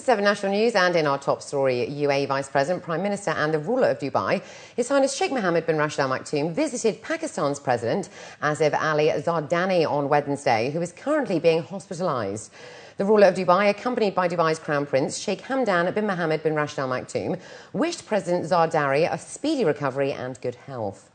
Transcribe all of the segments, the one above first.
is 7 National News, and in our top story, UAE Vice President, Prime Minister and the ruler of Dubai, His Highness Sheikh Mohammed bin Rashid Al Maktoum, visited Pakistan's President Asif Ali Zardani on Wednesday, who is currently being hospitalised. The ruler of Dubai, accompanied by Dubai's Crown Prince, Sheikh Hamdan bin Mohammed bin Rashid Al Maktoum, wished President Zardari a speedy recovery and good health.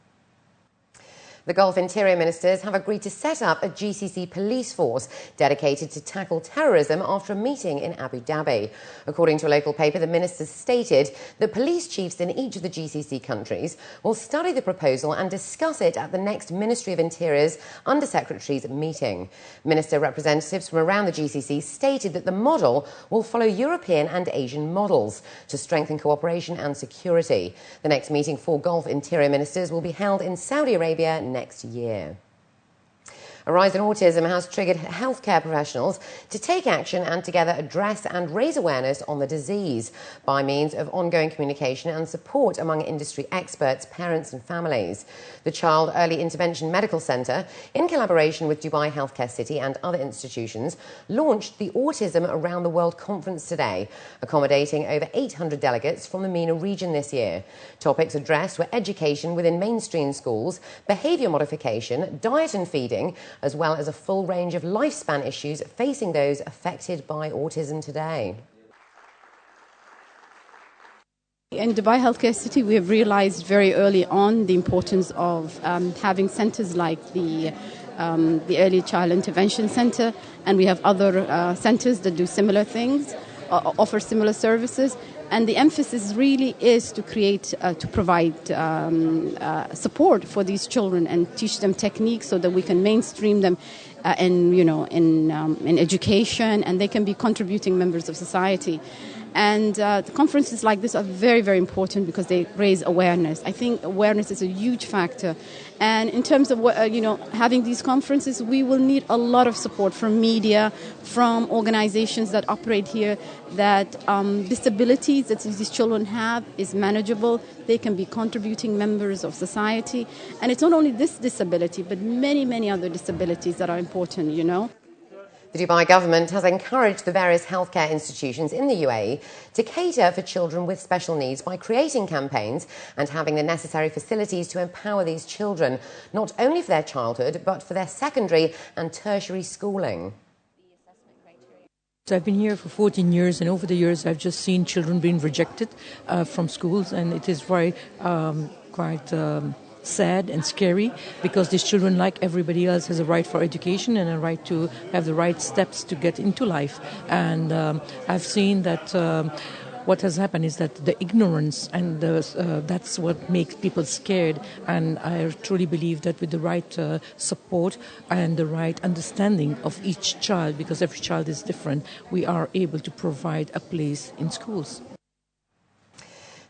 The Gulf Interior Ministers have agreed to set up a GCC police force dedicated to tackle terrorism after a meeting in Abu Dhabi. According to a local paper, the ministers stated that police chiefs in each of the GCC countries will study the proposal and discuss it at the next Ministry of Interior's Undersecretaries meeting. Minister representatives from around the GCC stated that the model will follow European and Asian models to strengthen cooperation and security. The next meeting for Gulf Interior Ministers will be held in Saudi Arabia next year. A rise in autism has triggered healthcare professionals to take action and together address and raise awareness on the disease by means of ongoing communication and support among industry experts, parents and families. The Child Early Intervention Medical Centre, in collaboration with Dubai Healthcare City and other institutions, launched the Autism Around the World conference today, accommodating over 800 delegates from the MENA region this year. Topics addressed were education within mainstream schools, behaviour modification, diet and feeding, as well as a full range of lifespan issues facing those affected by autism today. In Dubai Healthcare City, we have realized very early on the importance of having centers like the Early Child Intervention Center, and we have other centers that do similar things, offer similar services. And the emphasis really is to provide support for these children and teach them techniques so that we can mainstream them in education, and they can be contributing members of society. And the conferences like this are very, very important because they raise awareness. I think awareness is a huge factor. And in terms of having these conferences, we will need a lot of support from media, from organizations that operate here, that disabilities that these children have is manageable. They can be contributing members of society. And it's not only this disability, but many, many other disabilities that are important, The Dubai government has encouraged the various healthcare institutions in the UAE to cater for children with special needs by creating campaigns and having the necessary facilities to empower these children, not only for their childhood, but for their secondary and tertiary schooling. I've been here for 14 years, and over the years I've just seen children being rejected from schools, and it is very quite sad and scary, because these children, like everybody else, has a right for education and a right to have the right steps to get into life. And I've seen that what has happened is that the ignorance and that's what makes people scared. And I truly believe that with the right support and the right understanding of each child, because every child is different, we are able to provide a place in schools.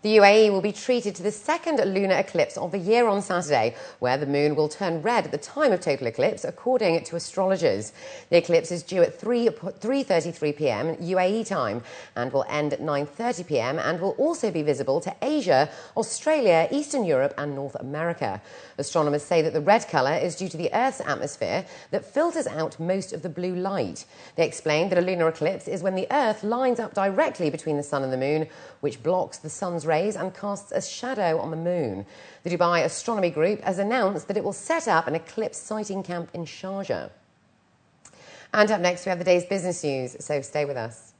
The UAE will be treated to the second lunar eclipse of the year on Saturday, where the moon will turn red at the time of total eclipse, according to astrologers. The eclipse is due at 3:33 p.m. UAE time and will end at 9:30 p.m. and will also be visible to Asia, Australia, Eastern Europe and North America. Astronomers say that the red colour is due to the Earth's atmosphere that filters out most of the blue light. They explained that a lunar eclipse is when the Earth lines up directly between the sun and the moon, which blocks the sun's rays and casts a shadow on the moon. The Dubai Astronomy Group has announced that it will set up an eclipse sighting camp in Sharjah. And up next, we have the day's business news, so stay with us.